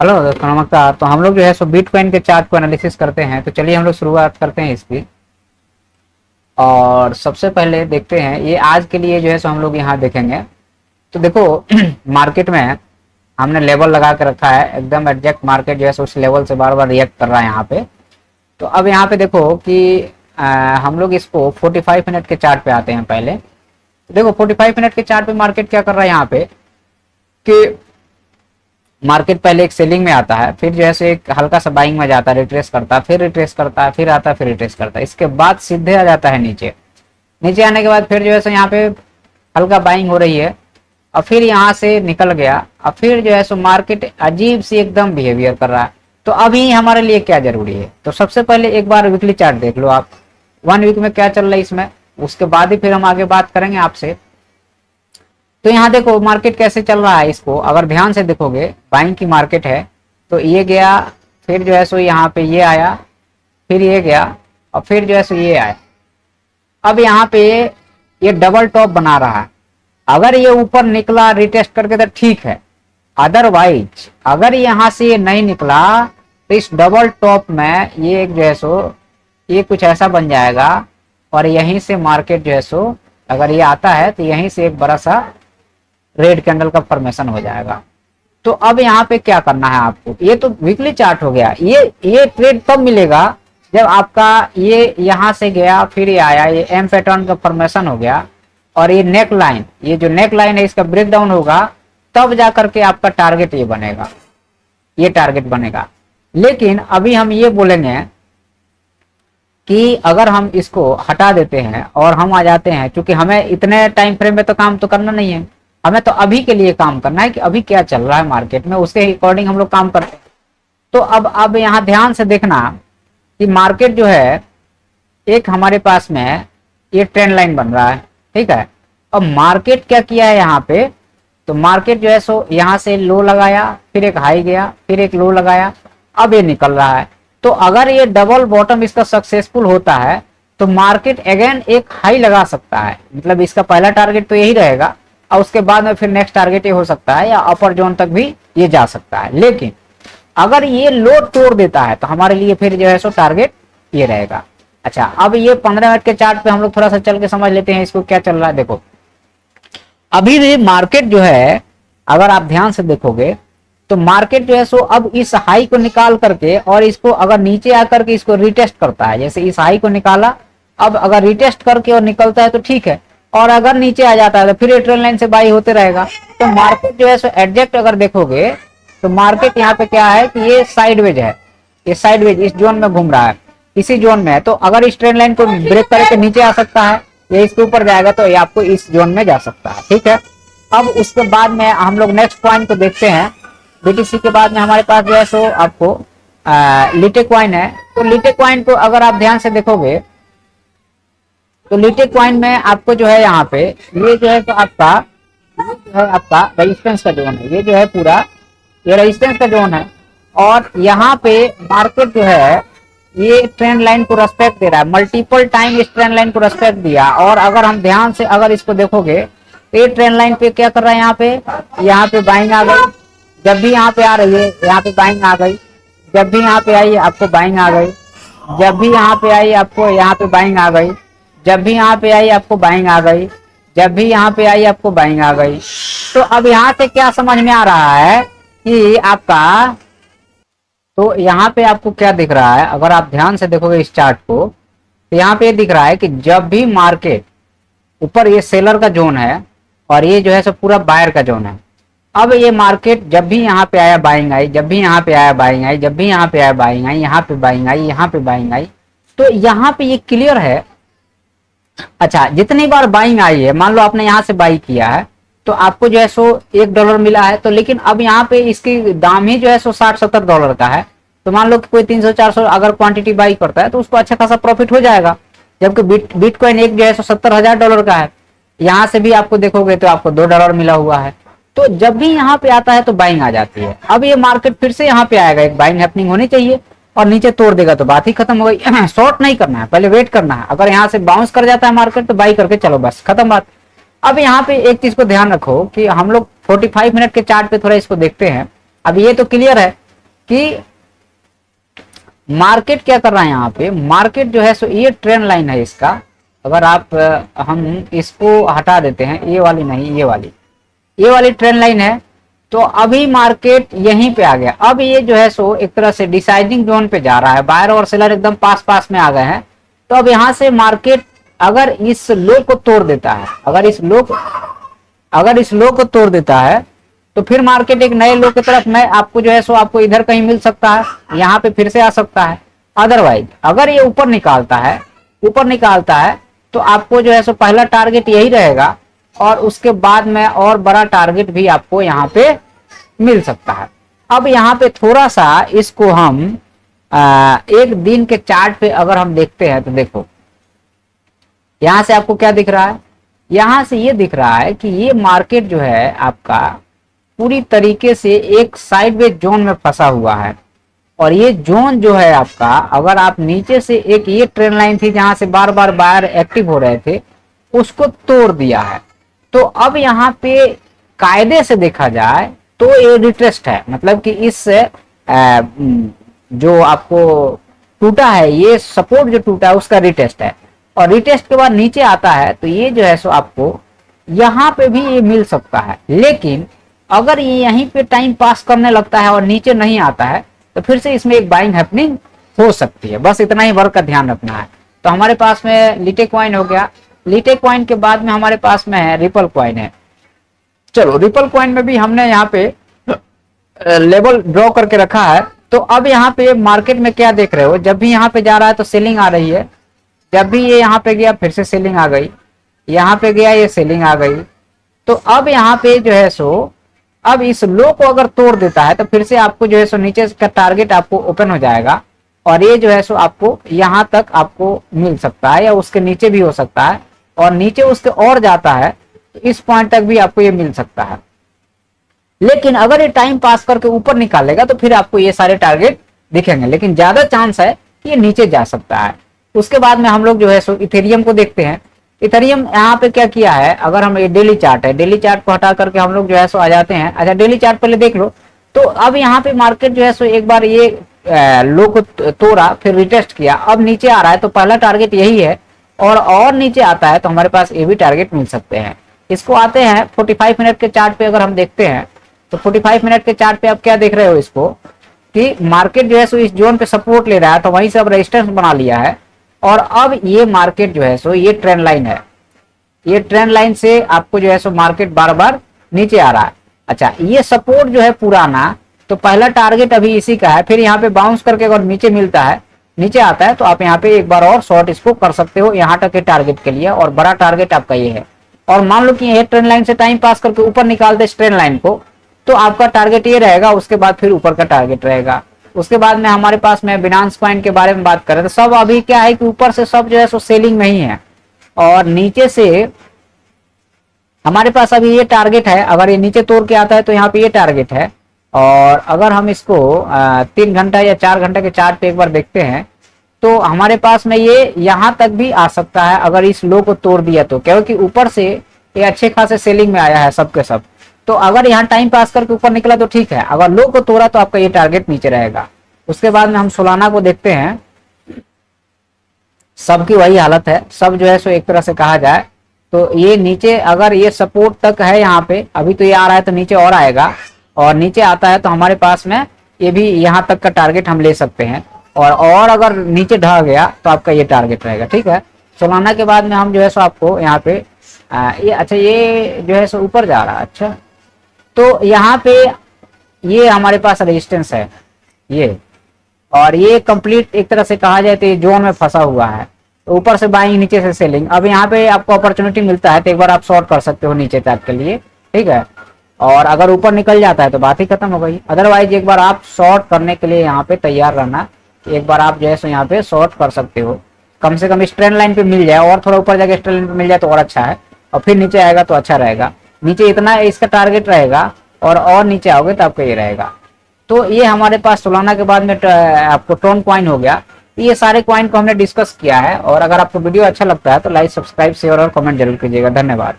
Hello दोस्तों, नमस्कार। तो हम लोग जो है सो बिटकॉइन के चार्ट को एनालिसिस करते हैं। तो चलिए हम लोग शुरुआत करते हैं इसकी। और सबसे पहले देखते हैं ये आज के लिए जो है सो हम लोग यहाँ देखेंगे। तो देखो मार्केट में हमने लेवल लगा के रखा है, एकदम एग्जैक्ट मार्केट जो है सो उस लेवल से बार बार रिएक्ट कर रहा है यहाँ पे। तो अब यहाँ पे देखो कि हम लोग इसको 45 मिनट के चार्ट पे आते हैं पहले। तो देखो 45 मिनट के चार्ट पे मार्केट क्या कर रहा है यहाँ पे कि मार्केट पहले एक सेलिंग में आता है, फिर जो है सो एक हल्का सा बाइंग में जाता है, रिट्रेस करता है, फिर रिट्रेस करता है, फिर आता है, फिर रिट्रेस करता है। इसके बाद सीधे आ जाता है नीचे। नीचे आने के बाद फिर जो है सो यहाँ पे हल्का बाइंग हो रही है और फिर यहाँ से निकल गया और फिर जो है सो मार्केट अजीब सी एकदम बिहेवियर कर रहा है। तो अभी हमारे लिए क्या जरूरी है? तो सबसे पहले एक बार वीकली चार्ट देख लो आप, 1 वीक में क्या चल रहा है इसमें। उसके बाद ही फिर हम आगे बात करेंगे आपसे। तो यहाँ देखो मार्केट कैसे चल रहा है, इसको अगर ध्यान से देखोगे बाइंग की मार्केट है। तो ये गया, फिर जो है सो यहाँ पे ये आया, फिर ये गया और फिर जो है सो ये आया। अब यहाँ पे ये डबल टॉप बना रहा है। अगर ये ऊपर निकला रिटेस्ट करके तो ठीक है, अदरवाइज अगर यहाँ से ये नहीं निकला तो इस डबल टॉप में ये एक जो है सो ये कुछ ऐसा बन जाएगा और यहीं से मार्केट जो है सो अगर ये आता है तो यहीं से एक बड़ा सा रेड कैंडल का फॉर्मेशन हो जाएगा। तो अब यहाँ पे क्या करना है आपको, ये तो वीकली चार्ट हो गया। ये ट्रेड कब मिलेगा? जब आपका ये यहाँ से गया, फिर ये आया, ये एम पैटर्न का फॉर्मेशन हो गया और ये नेक लाइन, ये जो नेक लाइन है इसका ब्रेक डाउन होगा, तब जाकर के आपका टारगेट ये बनेगा, ये टारगेट बनेगा। लेकिन अभी हम ये बोलेंगे कि अगर हम इसको हटा देते हैं और हम आ जाते हैं, क्योंकि हमें इतने टाइम फ्रेम में तो काम तो करना नहीं है, हमें तो अभी के लिए काम करना है कि अभी क्या चल रहा है मार्केट में, उसके अकॉर्डिंग हम लोग काम करते हैं। तो अब यहाँ ध्यान से देखना कि मार्केट जो है एक हमारे पास में ये ट्रेंड लाइन बन रहा है, ठीक है। अब मार्केट क्या किया है यहाँ पे, तो मार्केट जो है सो यहाँ से लो लगाया, फिर एक हाई गया, फिर एक लो लगाया, अब ये निकल रहा है। तो अगर ये डबल बॉटम इसका सक्सेसफुल होता है तो मार्केट अगेन एक हाई लगा सकता है। मतलब इसका पहला टारगेट तो यही रहेगा और उसके बाद में फिर नेक्स्ट टारगेट ये हो सकता है या अपर जोन तक भी ये जा सकता है। लेकिन अगर ये लो तोड़ देता है तो हमारे लिए फिर जो है सो टारगेट ये रहेगा। अच्छा, अब ये 15 मिनट के चार्ट पे हम लोग थोड़ा सा चल के समझ लेते हैं इसको क्या चल रहा है। देखो अभी भी मार्केट जो है, अगर आप ध्यान से देखोगे तो मार्केट जो है सो अब इस हाई को निकाल करके और इसको अगर नीचे आकर के इसको रिटेस्ट करता है, जैसे इस हाई को निकाला, अब अगर रिटेस्ट करके और निकलता है तो ठीक है, और अगर नीचे आ जाता है तो फिर ट्रेंड लाइन से बाई होते रहेगा। तो मार्केट जो है सो एडजस्ट अगर देखोगे तो मार्केट यहाँ पे क्या है कि ये साइडवेज है, ये साइडवेज इस जोन में घूम रहा है, इसी जोन में है। तो अगर इस ट्रेंड लाइन को ब्रेक करके नीचे आ सकता है या इसके ऊपर जाएगा तो ये आपको इस जोन में जा सकता है, ठीक है। अब उसके बाद में हम लोग नेक्स्ट पॉइंट को देखते हैं। बीटीसी के बाद में हमारे पास जो है सो आपको लिटे कॉइन है। तो लिटे कॉइन को अगर आप ध्यान से देखोगे तो लिटे कॉइन में आपको जो है यहाँ पे ये जो है तो आपका रेजिस्टेंस का जोन है, ये जो है पूरा ये रेजिस्टेंस का जोन है। और यहाँ पे मार्केट जो है ये ट्रेंड लाइन को रेस्पेक्ट दे रहा है, मल्टीपल टाइम इस ट्रेंड लाइन को रेस्पेक्ट दिया। और अगर हम ध्यान से अगर इसको देखोगे तो ये ट्रेंड लाइन पे क्या कर रहा है, यहाँ पे बाइंग आ गई। जब भी यहाँ पे आ रही है यहाँ पे बाइंग आ गई, जब भी यहाँ पे आई आपको बाइंग आ गई, जब भी यहाँ पे आई आपको यहाँ पे बाइंग आ गई, जब भी यहाँ पे आई आपको बाइंग आ गई, जब भी यहाँ पे आई आपको बाइंग आ गई। तो अब यहाँ से क्या समझ में आ रहा है कि आपका, तो यहाँ पे आपको क्या दिख रहा है, अगर आप ध्यान से देखोगे इस चार्ट को तो यहाँ पे दिख रहा है कि जब भी मार्केट ऊपर, ये सेलर का जोन है और ये जो है सो पूरा बायर का जोन है। अब ये मार्केट जब भी यहाँ पे आया बाइंग आई, जब भी यहाँ पे आया बाइंग आई, जब भी यहाँ पे आया बाइंग आई, यहाँ पे बाइंग आई, यहाँ पे बाइंग आई। तो यहाँ पे ये क्लियर है। अच्छा, जितनी बार बाइंग आई है, मान लो आपने यहाँ से बाई किया है तो आपको जो है सो $1 मिला है। तो लेकिन अब यहाँ पे इसकी दाम ही जो है सो $60-70 का है। तो मान लो कि कोई 300-400 अगर क्वांटिटी बाई करता है तो उसको अच्छा खासा प्रॉफिट हो जाएगा। जबकि बिटकॉइन एक जो है सो $70,000 का है। यहाँ से भी आपको देखोगे तो आपको $2 मिला हुआ है। तो जब भी यहाँ पे आता है तो बाइंग आ जाती है। अब ये मार्केट फिर से यहाँ पे आएगा, एक बाइंग हैपनिंग होनी चाहिए और नीचे तोड़ देगा तो बात ही खत्म हो गई। शॉर्ट नहीं करना है, पहले वेट करना है। अगर यहाँ से बाउंस कर जाता है मार्केट तो बाई करके चलो, बस खत्म बात। अब यहाँ पे एक चीज को ध्यान रखो कि हम लोग 45 मिनट के चार्ट पे थोड़ा इसको देखते हैं। अब ये तो क्लियर है कि मार्केट क्या कर रहा है यहाँ पे, मार्केट जो है सो ये ट्रेंड लाइन है इसका, अगर आप हम इसको हटा देते हैं, ये वाली नहीं, ये वाली ट्रेंड लाइन है, तो अभी मार्केट यहीं पे आ गया। अब ये जो है सो एक तरह से डिसाइडिंग जोन पे जा रहा है, बायर और सेलर एकदम पास पास में आ गए हैं। तो अब यहाँ से मार्केट अगर इस लो को तोड़ देता है, अगर इस लो को तोड़ देता है, तो फिर मार्केट एक नए लो की तरफ मैं आपको जो है सो आपको इधर कहीं मिल सकता है, यहाँ पे फिर से आ सकता है। अदरवाइज अगर ये ऊपर निकालता है तो आपको जो है सो पहला टारगेट यही रहेगा, और उसके बाद में और बड़ा टारगेट भी आपको यहाँ पे मिल सकता है। अब यहाँ पे थोड़ा सा इसको हम एक दिन के चार्ट पे अगर हम देखते हैं तो देखो यहां से आपको क्या दिख रहा है, यहां से ये दिख रहा है कि ये मार्केट जो है आपका पूरी तरीके से एक साइडवेज जोन में फंसा हुआ है। और ये जोन जो है आपका, अगर आप नीचे से एक ये ट्रेंड लाइन थी जहां से बार बार बायर एक्टिव हो रहे थे, उसको तोड़ दिया है। तो अब यहाँ पे कायदे से देखा जाए तो ये रिट्रेस्ट है, मतलब कि इस जो आपको टूटा है, ये सपोर्ट जो टूटा है उसका रिटेस्ट है, और रिटेस्ट के बाद नीचे आता है तो ये जो है सो आपको यहाँ पे भी ये मिल सकता है। लेकिन अगर ये यहीं पे टाइम पास करने लगता है और नीचे नहीं आता है, तो फिर से इसमें एक बाइंग हैपनिंग हो सकती है। बस इतना ही वर्क का ध्यान रखना है। तो हमारे पास में लिटे कॉइन हो गया, लिटे कॉइन के बाद में हमारे पास में है रिपल कॉइन है। चलो रिपल कॉइन में भी हमने यहाँ पे लेवल ड्रॉ करके रखा है। तो अब यहाँ पे मार्केट में क्या देख रहे हो, जब भी यहाँ पे जा रहा है तो सेलिंग आ रही है, जब भी ये यहाँ पे गया फिर से सेलिंग आ गई, यहाँ पे गया ये सेलिंग आ गई। तो अब यहाँ पे जो है सो अब इस लो को अगर तोड़ देता है तो फिर से आपको जो है सो नीचे का टारगेट आपको ओपन हो जाएगा, और ये जो है सो आपको यहाँ तक आपको मिल सकता है या उसके नीचे भी हो सकता है, और नीचे उसके और जाता है तो इस पॉइंट तक भी आपको ये मिल सकता है। लेकिन अगर ये टाइम पास करके ऊपर निकालेगा तो फिर आपको ये सारे टारगेट दिखेंगे, लेकिन ज्यादा चांस है कि ये नीचे जा सकता है। उसके बाद में हम लोग जो है सो इथेरियम को देखते हैं। इथेरियम यहाँ पे क्या किया है, अगर हम ये डेली चार्ट है, डेली चार्ट को हटा करके हम लोग जो है सो आ जाते हैं। अच्छा डेली चार्ट पहले देख लो। तो अब यहाँ पे मार्केट जो है सो एक बार ये लो को तोड़ा, फिर रिटेस्ट किया, अब नीचे आ रहा है, तो पहला टारगेट यही है, और नीचे आता है तो हमारे पास ये भी टारगेट मिल सकते हैं। इसको आते हैं 45 मिनट के चार्ट पे अगर हम देखते हैं, तो 45 मिनट के चार्ट पे आप क्या देख रहे हो इसको, कि मार्केट जो है सो इस जोन पे सपोर्ट ले रहा है, तो वहीं से अब रेजिस्टेंस बना लिया है, और अब ये मार्केट जो है सो ये ट्रेंड लाइन है, ये ट्रेंड लाइन से आपको जो है सो मार्केट बार बार नीचे आ रहा है। अच्छा ये सपोर्ट जो है पुराना, तो पहला टारगेट अभी इसी का है, फिर यहाँ पे बाउंस करके अगर नीचे मिलता है, नीचे आता है, तो आप यहाँ पे एक बार और शॉर्ट इसको कर सकते हो यहाँ तक के टारगेट के लिए, और बड़ा टारगेट आपका ये है। और मान लो कि ये ट्रेंड लाइन से टाइम पास करके ऊपर निकाल दे इस ट्रेंड लाइन को, तो आपका टारगेट ये रहेगा, उसके बाद फिर ऊपर का टारगेट रहेगा। उसके बाद में हमारे पास में बिनांस कॉइन के बारे में बात करें तो सब अभी क्या है कि ऊपर से सब जो है सो सेलिंग में ही है, और नीचे से हमारे पास अभी ये टारगेट है। अगर ये नीचे तोड़ के आता है तो यहाँ पे ये टारगेट है, और अगर हम इसको 3 घंटा या 4 घंटे के चार्ट पे एक बार देखते हैं तो हमारे पास में ये यहाँ तक भी आ सकता है अगर इस लो को तोड़ दिया तो, क्योंकि ऊपर से ये अच्छे खासे सेलिंग में आया है सब के सब। तो अगर यहाँ टाइम पास करके ऊपर निकला तो ठीक है, अगर लो को तोड़ा तो आपका ये टारगेट नीचे रहेगा। उसके बाद में हम सोलाना को देखते हैं, सबकी वही हालत है, सब जो है सो एक तरह से कहा जाए तो ये नीचे अगर ये सपोर्ट तक है यहाँ पे, अभी तो ये आ रहा है तो नीचे और आएगा, और नीचे आता है तो हमारे पास में ये भी यहाँ तक का टारगेट हम ले सकते हैं, और अगर नीचे ढह गया तो आपका ये टारगेट रहेगा। ठीक है, सोलाना के बाद में हम जो है सो आपको यहाँ पे ये अच्छा ये जो है सो ऊपर जा रहा है। अच्छा तो यहाँ पे ये हमारे पास रेजिस्टेंस है ये, और ये कंप्लीट एक तरह से कहा जाए तो ये जोन में फंसा हुआ है, तो ऊपर से बाइंग नीचे से सेलिंग। अब यहाँ पे आपको अपॉर्चुनिटी मिलता है तो एक बार आप शॉर्ट कर सकते हो नीचे तक के लिए। ठीक है, और अगर ऊपर निकल जाता है तो बात ही खत्म हो गई। अदरवाइज एक बार आप शॉर्ट करने के लिए यहाँ पे तैयार रहना, एक बार आप जो है सो यहाँ पे शॉर्ट कर सकते हो, कम से कम इस ट्रेंड लाइन पे मिल जाए, और थोड़ा ऊपर जाके इस ट्रेंड लाइन पे मिल जाए तो और अच्छा है, और फिर नीचे आएगा तो अच्छा रहेगा। नीचे इतना इसका टारगेट रहेगा, और नीचे आओगे तो आपका ये रहेगा। तो ये हमारे पास सोलाना के बाद में आपको टोन कॉइन हो गया। ये सारे कॉइन को हमने डिस्कस किया है, और अगर आपको वीडियो अच्छा लगता है तो लाइक, सब्सक्राइब, शेयर और कमेंट जरूर कीजिएगा। धन्यवाद।